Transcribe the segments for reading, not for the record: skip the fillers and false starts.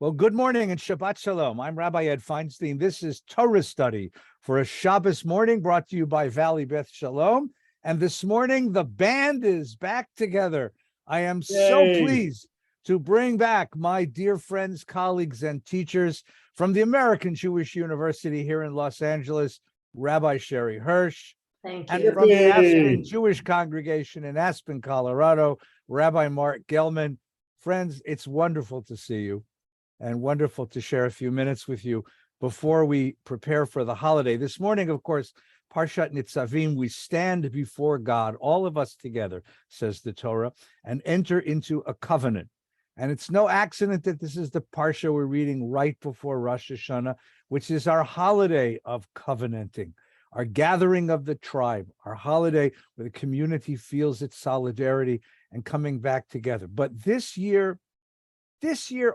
Well, good morning and Shabbat Shalom. I'm Rabbi Ed Feinstein. This is Torah study for a Shabbos morning brought to you by Valley Beth Shalom. And this morning, the band is back together. I am so pleased to bring back my dear friends, colleagues, and teachers from the American Jewish University here in Los Angeles, Rabbi Sherre Hirsch. Thank And you. from the Aspen Jewish congregation in Aspen, Colorado, Rabbi Marc Gellman. Friends, it's wonderful to see you and wonderful to share a few minutes with you before we prepare for the holiday. This morning, of course, Parshat Nitzavim, we stand before God, all of us together, says the Torah, and enter into a covenant. And it's no accident that this is the Parsha we're reading right before Rosh Hashanah, which is our holiday of covenanting, our gathering of the tribe, our holiday where the community feels its solidarity and coming back together. But this year,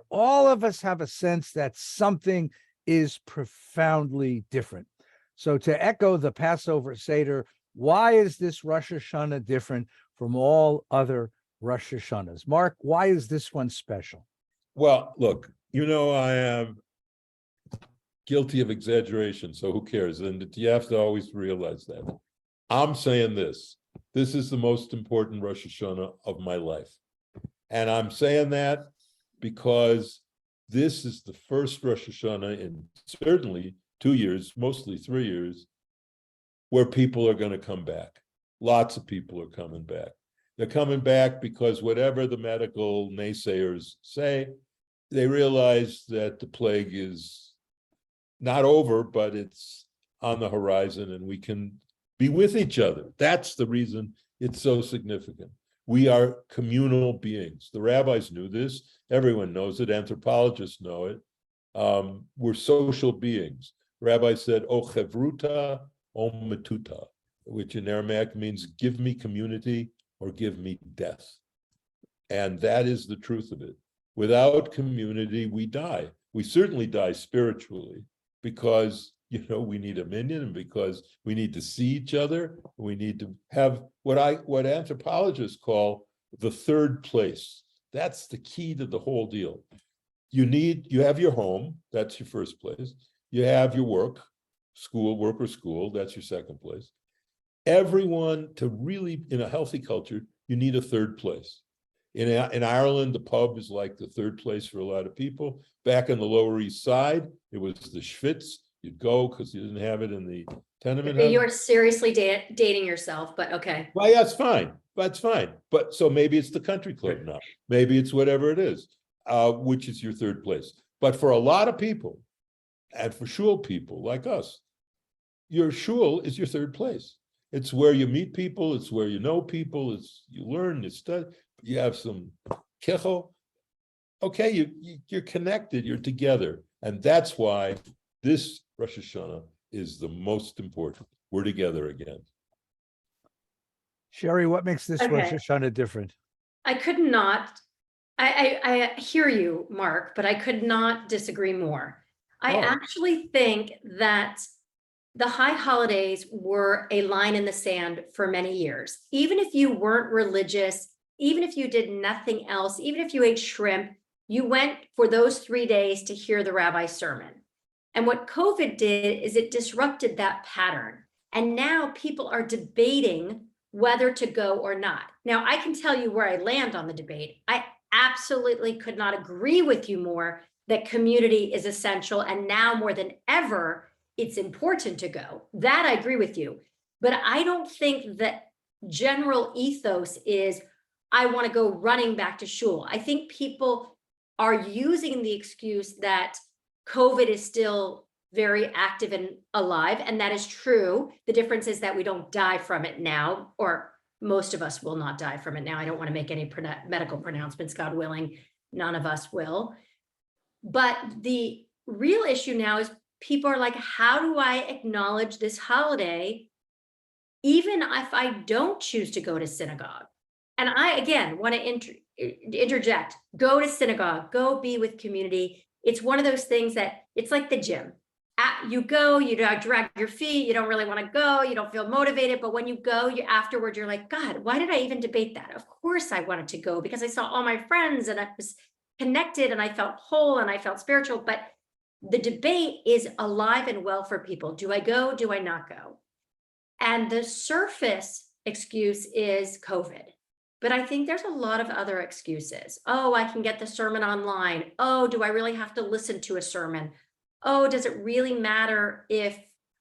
all of us have a sense that something is profoundly different. So to echo the Passover Seder, why is this Rosh Hashanah different from all other Rosh Hashanahs? Mark, why is this one special? Well, look, I am guilty of exaggeration, so who cares? And you have to always realize that. I'm saying this is the most important Rosh Hashanah of my life. And I'm saying that because this is the first Rosh Hashanah in certainly 2 years, mostly 3 years, where people are going to come back. Lots of people are coming back. They're coming back because whatever the medical naysayers say, they realize that the plague is not over, but it's on the horizon and we can be with each other. That's the reason it's so significant. We are communal beings. The rabbis knew this. Everyone knows it. Anthropologists know it. We're social beings. Rabbi said, "O chevruta, o metuta," which in Aramaic means give me community or give me death. And that is the truth of it. Without community, we die. We certainly die spiritually because we need a minyan, and because we need to see each other. We need to have what anthropologists call the third place. That's the key to the whole deal. You have your home, that's your first place. You have your work or school, that's your second place. Everyone, to really, in a healthy culture, you need a third place. In Ireland, the pub is like the third place for a lot of people. Back on the Lower East Side, it was the Schwitz. You'd go because you didn't have it in the tenement house. You're seriously dating yourself, but okay. Well, yeah, it's fine. That's fine. But so maybe it's the country club now. Maybe it's whatever it is, which is your third place. But for a lot of people, and for shul people like us, your shul is your third place. It's where you meet people. It's where you know people. You learn, you study. You have some kechel. Okay, you're connected. You're together. And that's why this Rosh Hashanah is the most important. We're together again. Sherry, what makes this Rosh Hashanah different? I could not, I hear you, Mark, but I could not disagree more. I actually think that the high holidays were a line in the sand for many years. Even if you weren't religious, even if you did nothing else, even if you ate shrimp, you went for those 3 days to hear the rabbi's sermon. And what COVID did is it disrupted that pattern. And now people are debating whether to go or not. Now, I can tell you where I land on the debate. I absolutely could not agree with you more that community is essential. And now more than ever, it's important to go. That I agree with you. But I don't think that general ethos is, I want to go running back to shul. I think people are using the excuse that COVID is still very active and alive, and that is true. The difference is that we don't die from it now, or most of us will not die from it now. I don't want to make any medical pronouncements, God willing, none of us will. But the real issue now is people are like, how do I acknowledge this holiday, even if I don't choose to go to synagogue? And I, again, want to interject, go to synagogue, go be with community. It's one of those things that it's like the gym. You go, you drag your feet, you don't really want to go, you don't feel motivated, but when you go, afterward, you're like, God, why did I even debate that? Of course I wanted to go because I saw all my friends and connected and I felt whole and I felt spiritual, but the debate is alive and well for people. Do I go? Do I not go? And the surface excuse is COVID. But I think there's a lot of other excuses. Oh, I can get the sermon online. Oh, do I really have to listen to a sermon? Oh, does it really matter if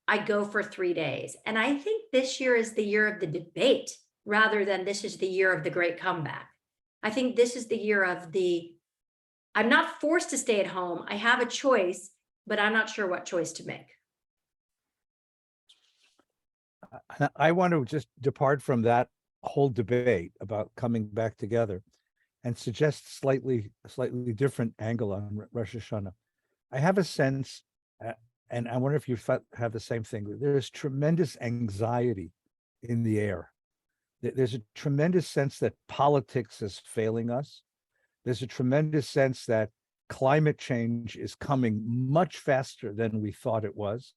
I go for 3 days? And I think this year is the year of the debate rather than this is the year of the great comeback. I think this is the year of I'm not forced to stay at home. I have a choice, but I'm not sure what choice to make. I want to just depart from that whole debate about coming back together and suggest slightly different angle on Rosh Hashanah. I have a sense, and I wonder if you have the same thing. There's tremendous anxiety in the air. There's a tremendous sense that politics is failing us. There's a tremendous sense that climate change is coming much faster than we thought it was.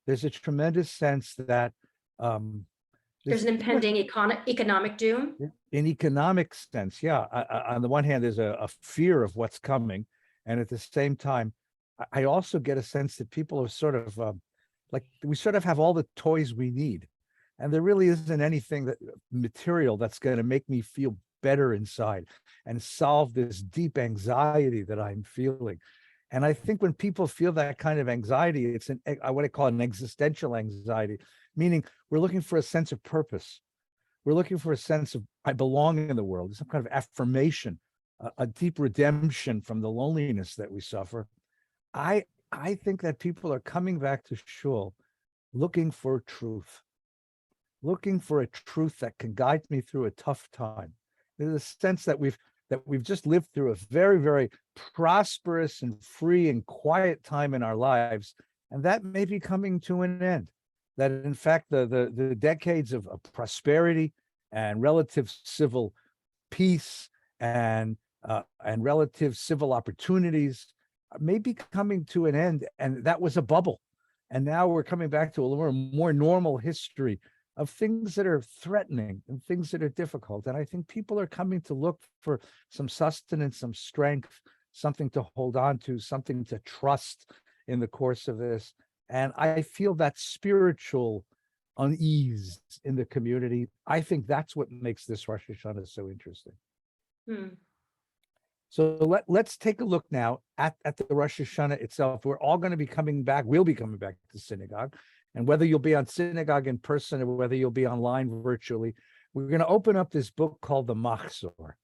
There's a tremendous sense that there's an impending economic doom. In economic sense, yeah. On the one hand, there's a fear of what's coming. And at the same time, I also get a sense that people are sort of like we sort of have all the toys we need. And there really isn't anything material that's going to make me feel better inside and solve this deep anxiety that I'm feeling. And I think when people feel that kind of anxiety, it's what I call an existential anxiety, meaning we're looking for a sense of purpose. We're looking for a sense of I belong in the world, some kind of affirmation, a deep redemption from the loneliness that we suffer. I think that people are coming back to shul looking for truth, looking for a truth that can guide me through a tough time. There's a sense that we've just lived through a very, very prosperous and free and quiet time in our lives, and that may be coming to an end. That in fact, the decades of prosperity and relative civil peace and relative civil opportunities may be coming to an end, and that was a bubble. And now we're coming back to a little more normal history of things that are threatening and things that are difficult. And I think people are coming to look for some sustenance, some strength, something to hold on to, something to trust in the course of this. And I feel that spiritual unease in the community. I think that's what makes this Rosh Hashanah so interesting. So let's take a look now at the Rosh Hashanah itself. We're all going to be coming back. We'll be coming back to synagogue. And whether you'll be on synagogue in person or whether you'll be online virtually, we're going to open up this book called the Machzor.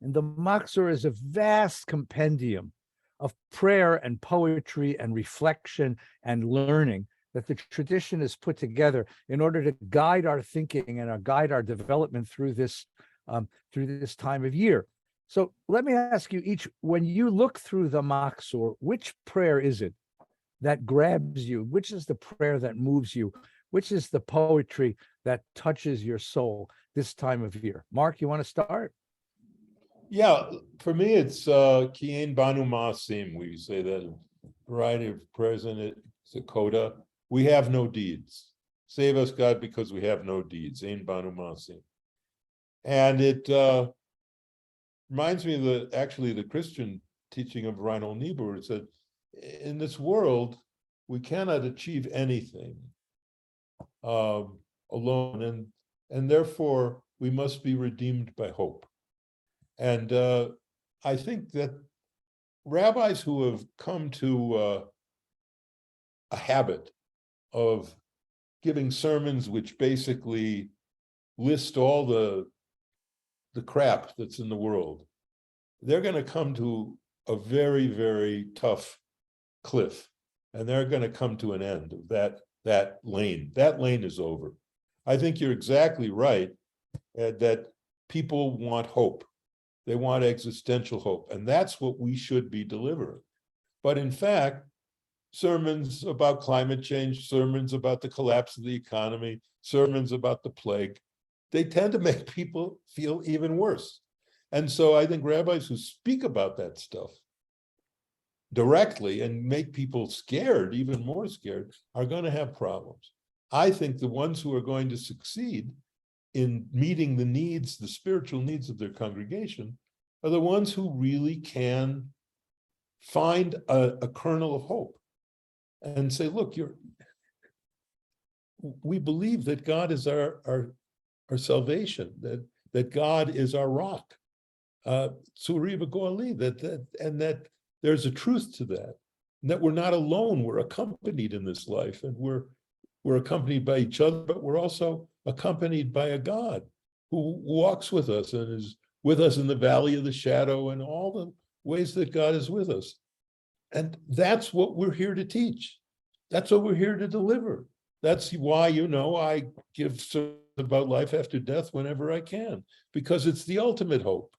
And the Machzor is a vast compendium of prayer and poetry and reflection and learning that the tradition has put together in order to guide our thinking and guide our development through this time of year. So let me ask you each, when you look through the Machzor, which prayer is it that grabs you? Which is the prayer that moves you? Which is the poetry that touches your soul this time of year? Mark, you want to start? Yeah, for me, it's Ki ein banu ma'asim. We say that a variety of prayers in it. It's a coda. We have no deeds. Save us, God, because we have no deeds. Ein banu ma'asim. And it reminds me of the Christian teaching of Reinhold Niebuhr. It said, in this world, we cannot achieve anything alone, and therefore we must be redeemed by hope. And I think that rabbis who have come to a habit of giving sermons which basically list all the crap that's in the world, they're going to come to a very, very tough cliff, and they're going to come to an end of that lane. That lane is over. I think you're exactly right that people want hope. They want existential hope, and that's what we should be delivering. But in fact, sermons about climate change, sermons about the collapse of the economy, sermons about the plague, they tend to make people feel even worse. And so I think rabbis who speak about that stuff directly and make people scared, even more scared, are going to have problems. I think the ones who are going to succeed in meeting the needs, the spiritual needs of their congregation, are the ones who really can find a kernel of hope and say, look, we believe that God is our salvation, that God is our rock. Tzuri v'goali, that there's a truth to that, and that we're not alone, we're accompanied in this life, and we're accompanied by each other, but we're also accompanied by a God who walks with us and is with us in the valley of the shadow and all the ways that God is with us. And that's what we're here to teach. That's what we're here to deliver. That's why, I give sermons about life after death whenever I can, because it's the ultimate hope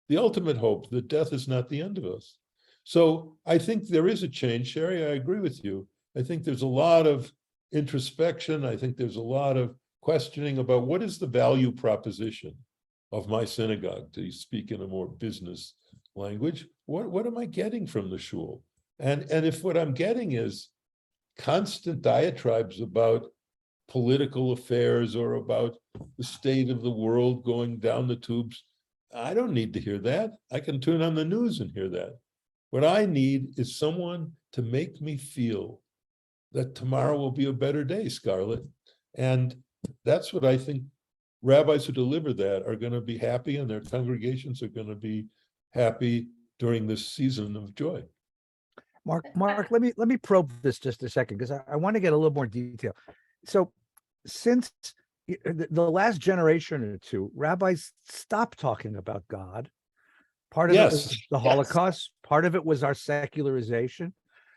that death is not the end of us. So I think there is a change, Sherry, I agree with you. I think there's a lot of introspection. I think there's a lot of questioning about what is the value proposition of my synagogue, to speak in a more business language. What am I getting from the shul? And if what I'm getting is constant diatribes about political affairs or about the state of the world going down the tubes, I don't need to hear that. I can turn on the news and hear that. What I need is someone to make me feel that tomorrow will be a better day, Scarlett. And that's what I think rabbis who deliver that are going to be happy, and their congregations are going to be happy during this season of joy. Mark, let me probe this just a second, because I want to get a little more detail. So since the last generation or two, rabbis stopped talking about God. Part of it was the Holocaust. Part of it was our secularization.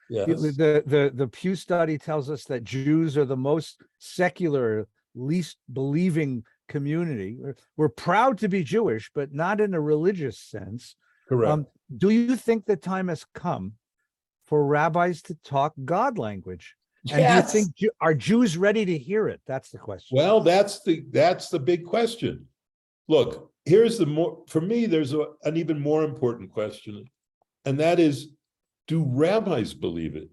Yes. The Pew study tells us that Jews are the most secular, least believing community. We're proud to be Jewish, but not in a religious sense. Correct. Do you think the time has come for rabbis to talk God language? And do you think are Jews ready to hear it? That's the question. Well, that's the big question. Look, for me, there's an even more important question, and that is, do rabbis believe it?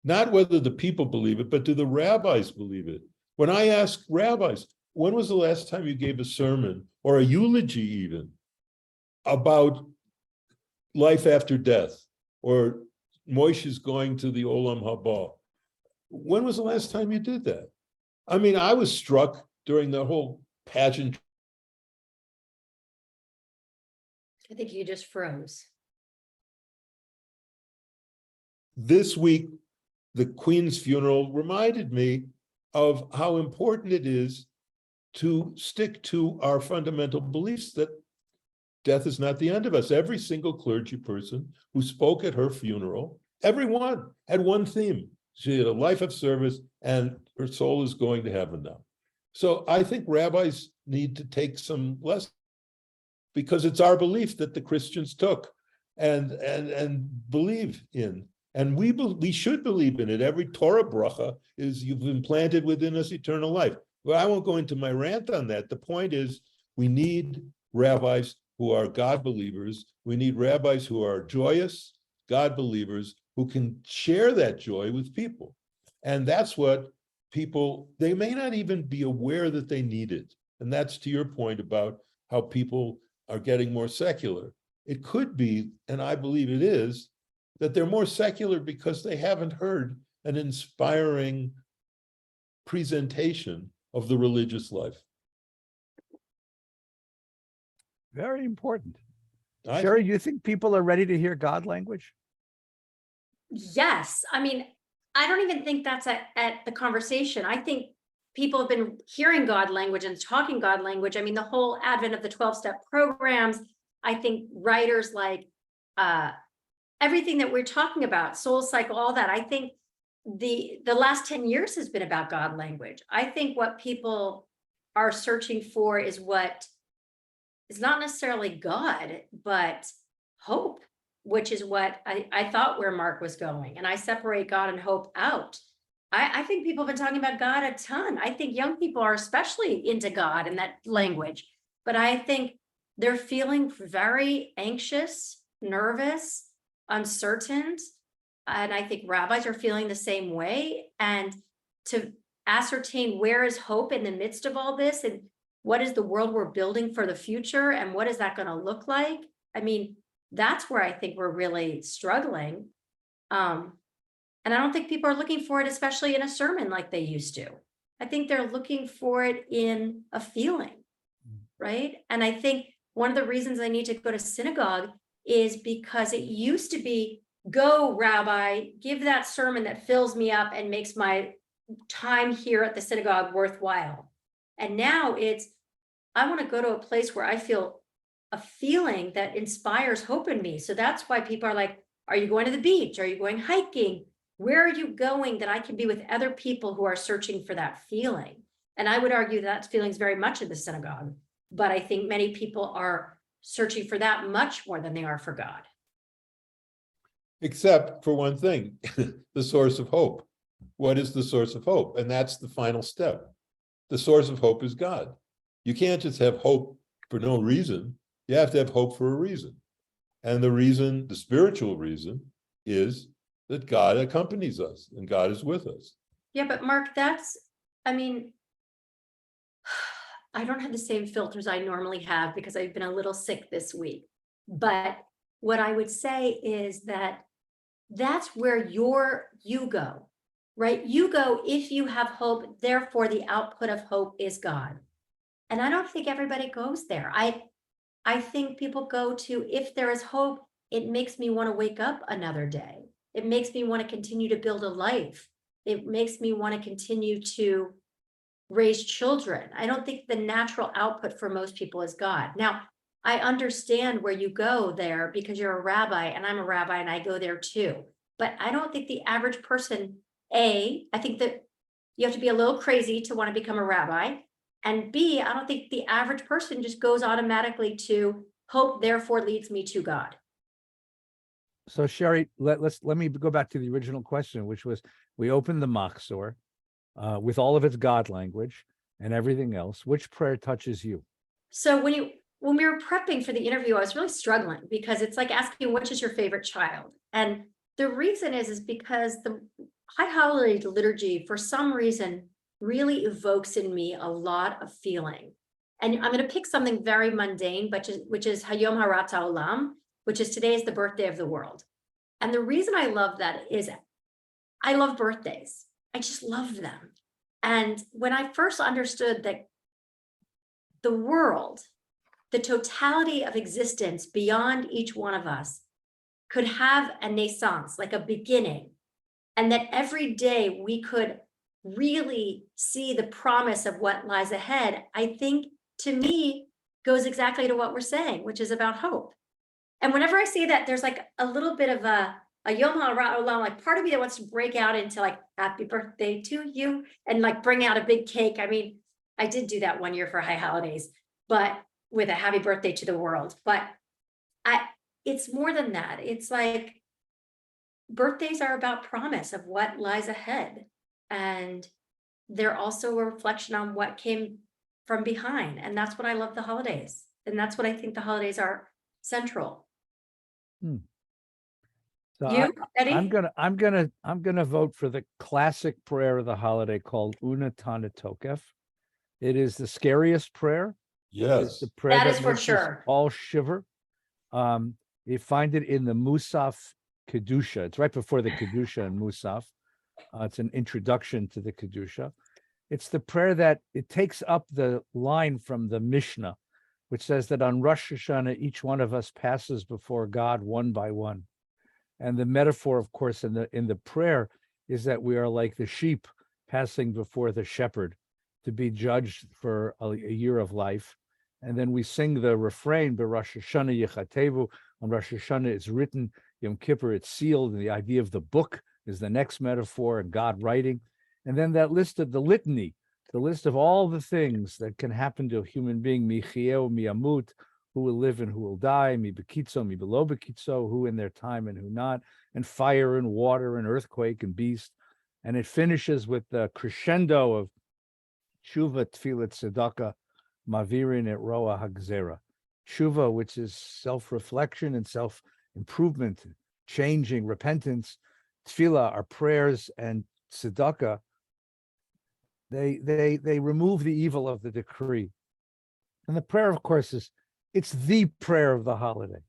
Not whether the people believe it, but do the rabbis believe it? When I ask rabbis, when was the last time you gave a sermon or a eulogy even about life after death, or Moshe's going to the Olam Haba? When was the last time you did that? I mean, I was struck during the whole pageant. I think you just froze. This week, the Queen's funeral reminded me of how important it is to stick to our fundamental beliefs that death is not the end of us. Every single clergy person who spoke at her funeral, everyone had one theme. She had a life of service, and her soul is going to heaven now. So I think rabbis need to take some lessons, because it's our belief that the Christians took and believe in. And we should believe in it. Every Torah bracha is, you've implanted within us eternal life. Well, I won't go into my rant on that. The point is, we need rabbis who are God believers. We need rabbis who are joyous God believers, who can share that joy with people. And that's what people, they may not even be aware that they need it. And that's to your point about how people are getting more secular. It could be, and I believe it is, that they're more secular because they haven't heard an inspiring presentation of the religious life. Very important. Sherry, do you think people are ready to hear God language? Yes. I mean, I don't even think that's at the conversation. I think people have been hearing God language and talking God language. I mean, the whole advent of the 12-step programs, I think writers like everything that we're talking about, soul cycle, all that, I think the last 10 years has been about God language. I think what people are searching for is what is not necessarily God, but hope, which is what I thought where Mark was going. And I separate God and hope out. I think people have been talking about God a ton. I think young people are especially into God and that language, but I think they're feeling very anxious, nervous, uncertain. And I think rabbis are feeling the same way. And to ascertain where is hope in the midst of all this, and what is the world we're building for the future, and what is that going to look like? I mean, that's where I think we're really struggling. And I don't think people are looking for it, especially in a sermon like they used to. I think they're looking for it in a feeling, right? And I think one of the reasons I need to go to synagogue is because it used to be, go, Rabbi, give that sermon that fills me up and makes my time here at the synagogue worthwhile. And now it's, I want to go to a place where I feel a feeling that inspires hope in me. So that's why people are like, are you going to the beach? Are you going hiking? Where are you going that I can be with other people who are searching for that feeling? And I would argue that feeling is very much in the synagogue, but I think many people are searching for that much more than they are for God. Except for one thing, the source of hope. What is the source of hope? And that's the final step. The source of hope is God. You can't just have hope for no reason. You have to have hope for a reason. And the reason, the spiritual reason, is that God accompanies us and God is with us. Yeah, but Mark, I mean, I don't have the same filters I normally have because I've been a little sick this week. But what I would say is that that's where you go, right? You go if you have hope, therefore the output of hope is God. And I don't think everybody goes there. I think people go to, if there is hope, it makes me want to wake up another day. It makes me want to continue to build a life. It makes me want to continue to raise children. I don't think the natural output for most people is God. Now, I understand where you go there because you're a rabbi and I'm a rabbi and I go there too. But I don't think the average person, I think that you have to be a little crazy to want to become a rabbi. And B, I don't think the average person just goes automatically to hope, therefore leads me to God. So Sherry, let me go back to the original question, which was, we opened the Machzor with all of its God language and everything else. Which prayer touches you? So when we were prepping for the interview, I was really struggling because it's like asking, which is your favorite child? And the reason is because the High Holiday liturgy, for some reason, really evokes in me a lot of feeling. And I'm going to pick something very mundane, which is Hayom Harat Haolam, which is today is the birthday of the world. And the reason I love that is I love birthdays. I just love them. And when I first understood that the world, the totality of existence beyond each one of us could have a naissance, like a beginning, and that every day we could really see the promise of what lies ahead, I think to me goes exactly to what we're saying, which is about hope. And whenever I see that, there's like a little bit of a Yom HaOlam, like part of me that wants to break out into like, happy birthday to you, and like bring out a big cake. I mean, I did do that one year for High Holidays, but with a happy birthday to the world. But it's more than that. It's like birthdays are about promise of what lies ahead. And they're also a reflection on what came from behind. And that's what I love the holidays. And that's what I think the holidays are central. So You, Eddie? I'm gonna vote for the classic prayer of the holiday called Una Tana Tokef. It is the scariest prayer. It's Yes. the prayer That is for makes us sure. all shiver. You find it in the Musaf Kedusha. It's right before the Kedusha and Musaf. It's an introduction to the Kedusha. It's the prayer that it takes up the line from the Mishnah, which says that on Rosh Hashanah, each one of us passes before God one by one. And the metaphor, of course, in the prayer is that we are like the sheep passing before the shepherd to be judged for a year of life. And then we sing the refrain, Rosh Hashanah Yechatevu. On Rosh Hashanah, it's written, Yom Kippur, it's sealed. And the idea of the book is the next metaphor, and God writing. And then that list of the litany, the list of all the things that can happen to a human being, mi chieu, mi amut, who will live and who will die, mi bekitzo, mi below bekitzo, who in their time and who not, and fire and water and earthquake and beast. And it finishes with the crescendo of tshuva, tefillah, tzedakah, mavirin et roa hagzera. Tshuva, which is self-reflection and self-improvement, changing, repentance. Tefillah are prayers, and tzedakah, they remove the evil of the decree. And the prayer, of course, it's the prayer of the holiday.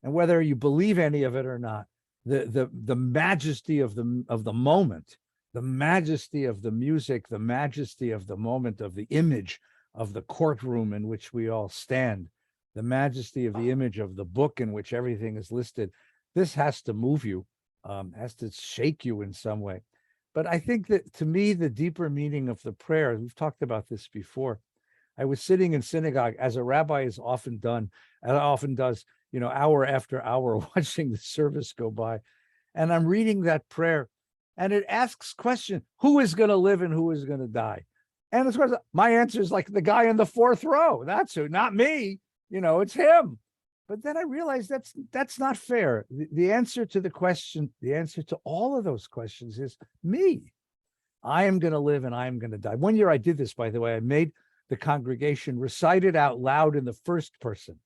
And whether you believe any of it or not, the majesty of the moment, the majesty of the music, the majesty of the moment, of the image of the courtroom in which we all stand, the majesty of the image of the book in which everything is listed, this has to move you, has to shake you in some way. But I think that, to me, the deeper meaning of the prayer, we've talked about this before. I was sitting in synagogue, as a rabbi has often does, hour after hour, watching the service go by. And I'm reading that prayer, and it asks question, who is going to live and who is going to die? And of course, my answer is like the guy in the fourth row. That's who, not me. It's him. But then I realized that's not fair. The answer to the question, the answer to all of those questions is me. I am going to live and I am going to die. One year I did this, by the way. I made the congregation recite it out loud in the first person.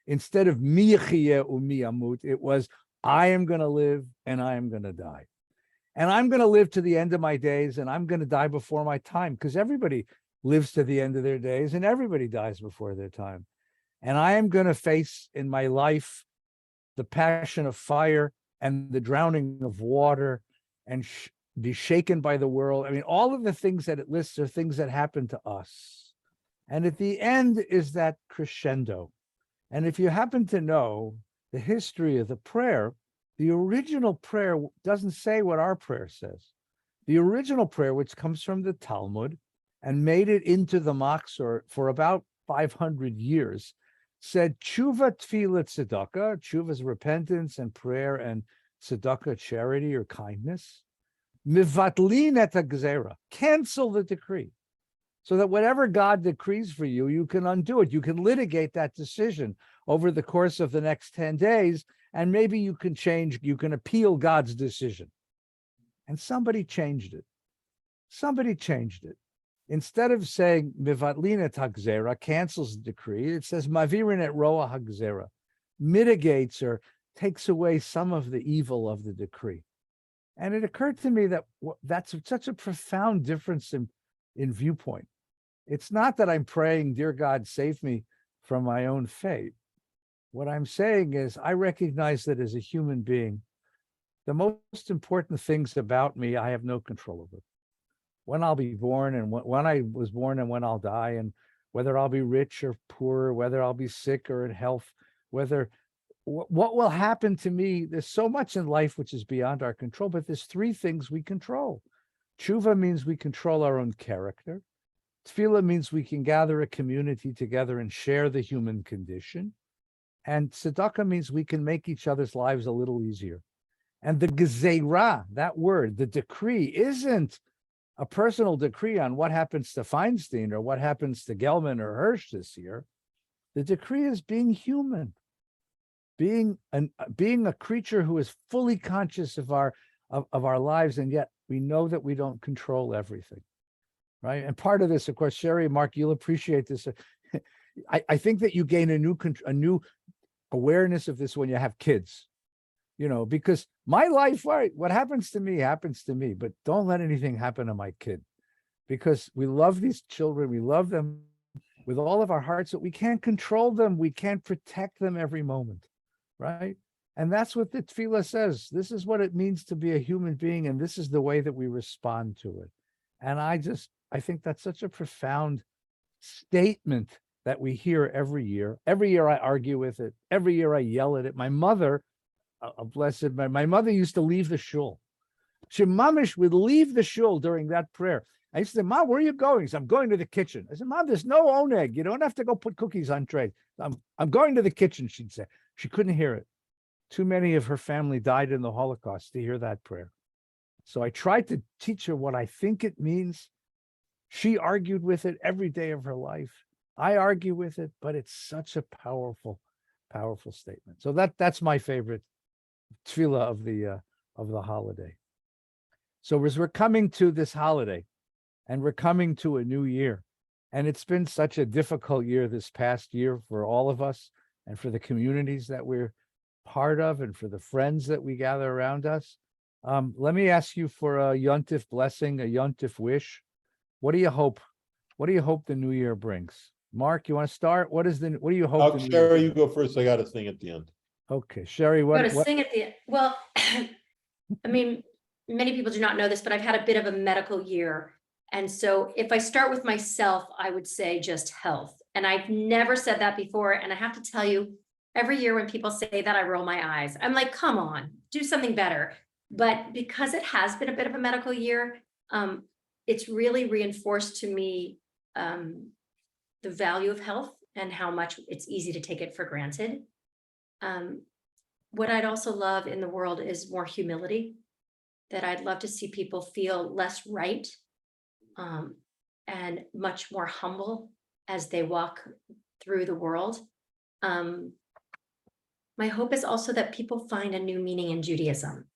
Instead of mi yechiyeh u'mi yamut, it was I am going to live and I am going to die. And I'm going to live to the end of my days, and I'm going to die before my time, because everybody lives to the end of their days and everybody dies before their time. And I am going to face in my life the passion of fire and the drowning of water, and be shaken by the world. I mean, all of the things that it lists are things that happen to us. And at the end is that crescendo. And if you happen to know the history of the prayer, the original prayer doesn't say what our prayer says. The original prayer, which comes from the Talmud and made it into the Machzor for about 500 years, said tshuva tefillah tzedakah. Tshuva is repentance and prayer, and tzedakah, charity or kindness. Mivatlin et hagzera, cancel the decree, so that whatever God decrees for you, you can undo it. You can litigate that decision over the course of the next 10 days, and maybe you can appeal God's decision. And somebody changed it. Somebody changed it. Instead of saying mivatlin et hagzera, cancels the decree, it says mavirin et roa hagzera, mitigates or takes away some of the evil of the decree. And it occurred to me that that's such a profound difference in viewpoint. It's not that I'm praying, dear God, save me from my own fate. What I'm saying is I recognize that as a human being, the most important things about me, I have no control over. When I'll be born, and when I was born, and when I'll die, and whether I'll be rich or poor, whether I'll be sick or in health, what will happen to me. There's so much in life which is beyond our control, but there's three things we control. Tshuva means we control our own character. Tefillah means we can gather a community together and share the human condition. And tzedakah means we can make each other's lives a little easier. And the gezeirah, that word, the decree, isn't a personal decree on what happens to Feinstein or what happens to Gellman or Hirsch this year. The decree is being human, being a creature who is fully conscious of our lives, and yet we know that we don't control everything, right? And part of this, of course, Sherry, Mark, you'll appreciate this. I think that you gain a new awareness of this when you have kids. Because my life, right, what happens to me, but don't let anything happen to my kid, because we love these children. We love them with all of our hearts, but we can't control them. We can't protect them every moment, right? And that's what the tefillah says. This is what it means to be a human being, and this is the way that we respond to it. And I think that's such a profound statement that we hear every year. Every year I argue with it. Every year I yell at it. My mother, blessed, my mother used to leave the shul. She mamish would leave the shul during that prayer. I used to say, Mom, where are you going? She said, I'm going to the kitchen. I said, Mom, there's no oneg. You don't have to go put cookies on tray. I'm going to the kitchen, she'd say. She couldn't hear it. Too many of her family died in the Holocaust to hear that prayer. So I tried to teach her what I think it means. She argued with it every day of her life. I argue with it, but it's such a powerful, powerful statement. So that's my favorite tefillah of the holiday. So as we're coming to this holiday, and we're coming to a new year, and it's been such a difficult year this past year for all of us, and for the communities that we're part of, and for the friends that we gather around us. Let me ask you for a yontif blessing, a yontif wish. What do you hope? What do you hope the new year brings? Mark, you want to start? What do you hope? Sherry, you go first. I got a thing at the end. Okay, Sherry, Go what, to sing at the, well, I mean, many people do not know this, but I've had a bit of a medical year. And so if I start with myself, I would say just health. And I've never said that before. And I have to tell you, every year when people say that, I roll my eyes. I'm like, come on, do something better. But because it has been a bit of a medical year, it's really reinforced to me the value of health and how much it's easy to take it for granted. What I'd also love in the world is more humility, that I'd love to see people feel less right and much more humble as they walk through the world. My hope is also that people find a new meaning in Judaism.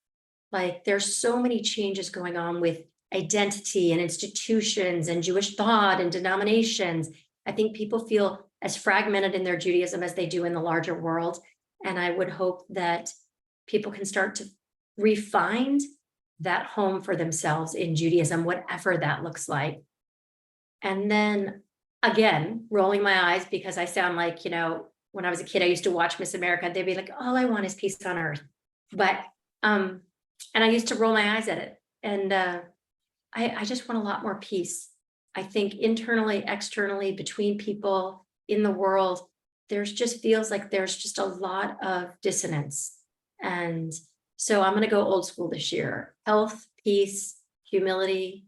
Like there's so many changes going on with identity and institutions and Jewish thought and denominations. I think people feel as fragmented in their Judaism as they do in the larger world. And I would hope that people can start to refine that home for themselves in Judaism, whatever that looks like. And then again, rolling my eyes because I sound like, when I was a kid, I used to watch Miss America. They'd be like, all I want is peace on earth. But, and I used to roll my eyes at it. And I just want a lot more peace. I think internally, externally, between people in the world, there's just feels like there's just a lot of dissonance. And so I'm going to go old school this year. Health, peace, humility,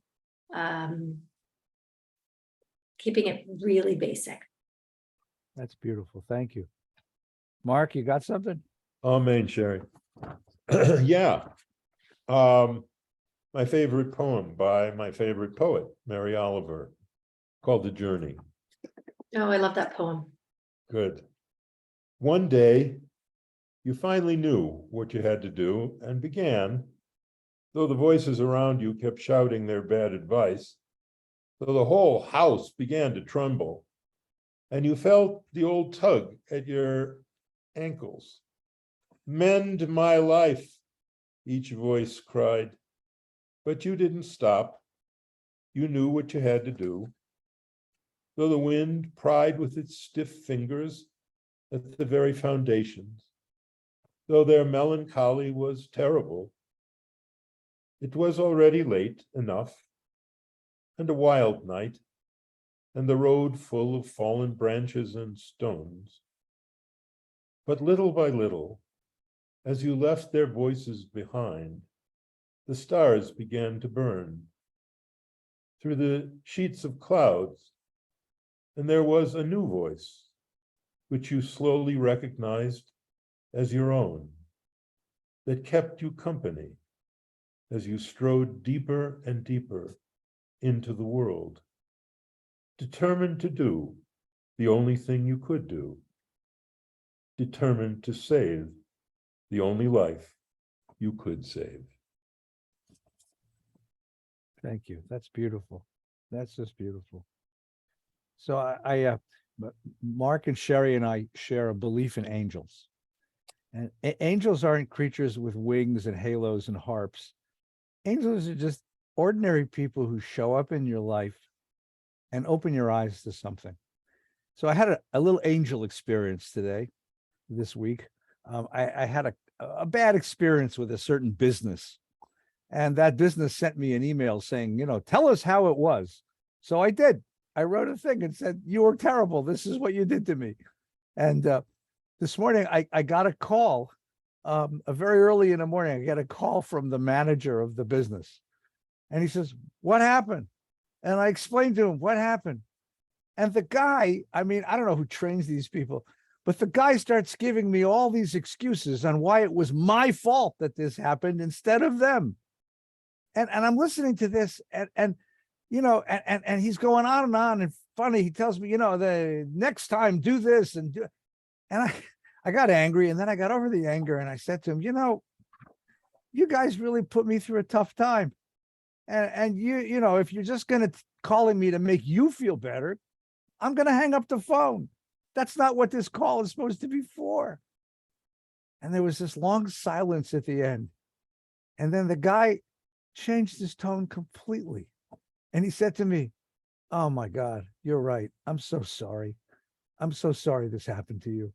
keeping it really basic. that's beautiful. Thank you. Mark, you got something? Amen, Sherry. Yeah. My favorite poem by my favorite poet, Mary Oliver, called The Journey. Oh, I love that poem. Good. One day, you finally knew what you had to do and began, though the voices around you kept shouting their bad advice, though the whole house began to tremble, and you felt the old tug at your ankles. Mend my life, each voice cried. But you didn't stop. You knew what you had to do. Though the wind pried with its stiff fingers at the very foundations, though their melancholy was terrible, it was already late enough, and a wild night, and the road full of fallen branches and stones. But little by little, as you left their voices behind, the stars began to burn through the sheets of clouds, and there was a new voice, which you slowly recognized as your own, that kept you company as you strode deeper and deeper into the world, determined to do the only thing you could do, determined to save the only life you could save. Thank you. That's beautiful. That's just beautiful. So Mark and Sherry and I share a belief in angels. And angels aren't creatures with wings and halos and harps. Angels are just ordinary people who show up in your life and open your eyes to something. So I had a little angel experience this week. I had a bad experience with a certain business. And that business sent me an email saying, tell us how it was. So I did. I wrote a thing and said, you were terrible. This is what you did to me. And this morning, I got a call, very early in the morning, I got a call from the manager of the business. And he says, what happened? And I explained to him what happened. And the guy, I don't know who trains these people, but the guy starts giving me all these excuses on why it was my fault that this happened instead of them. And I'm listening to this and he's going on and funny. He tells me, the next time do this and do. And I got angry, and then I got over the anger and I said to him, you guys really put me through a tough time. And if you're just going to calling me to make you feel better, I'm going to hang up the phone. That's not what this call is supposed to be for. And there was this long silence at the end. And then the guy changed his tone completely. And he said to me, oh my God, you're right. I'm so sorry. I'm so sorry this happened to you.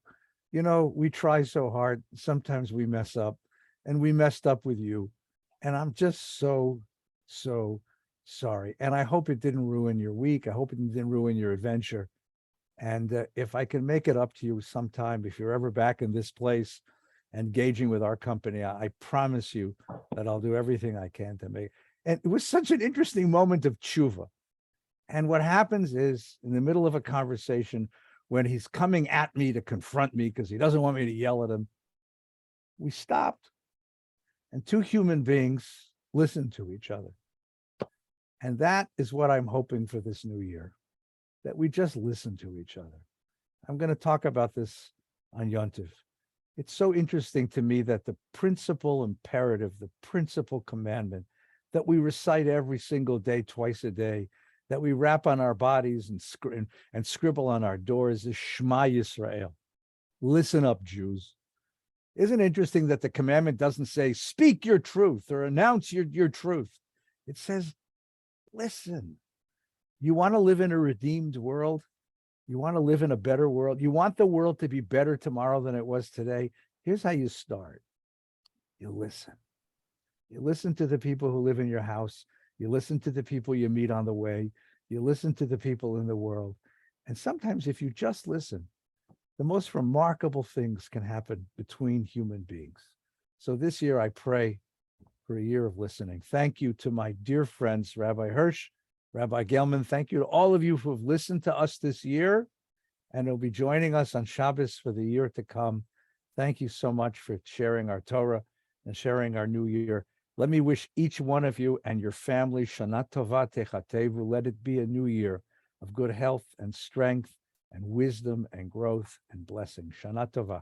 You know, we try so hard. Sometimes we mess up, and we messed up with you. And I'm just so sorry. And I hope it didn't ruin your week. I hope it didn't ruin your adventure. And if I can make it up to you sometime, if you're ever back in this place, engaging with our company, I promise you that I'll do everything I can to make. And it was such an interesting moment of tshuva. And what happens is, in the middle of a conversation, when he's coming at me to confront me because he doesn't want me to yell at him, we stopped. And two human beings listened to each other. And that is what I'm hoping for this new year, that we just listen to each other. I'm going to talk about this on Yontif. It's so interesting to me that the principal imperative, the principal commandment that we recite every single day, twice a day, that we wrap on our bodies and scribble on our doors is Shema Yisrael. Listen up, Jews. Isn't it interesting that the commandment doesn't say, speak your truth or announce your truth? It says, listen. You want to live in a redeemed world? You want to live in a better world? You want the world to be better tomorrow than it was today? Here's how you start. You listen. You listen to the people who live in your house. You listen to the people you meet on the way. You listen to the people in the world. And sometimes if you just listen, the most remarkable things can happen between human beings. So this year, I pray for a year of listening. Thank you to my dear friends, Rabbi Hirsch, Rabbi Gellman. Thank you to all of you who have listened to us this year and will be joining us on Shabbos for the year to come. Thank you so much for sharing our Torah and sharing our new year. Let me wish each one of you and your family Shana Tova Techatevu. Let it be a new year of good health and strength and wisdom and growth and blessing. Shana Tova.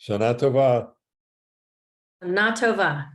Shana Tova. Natova.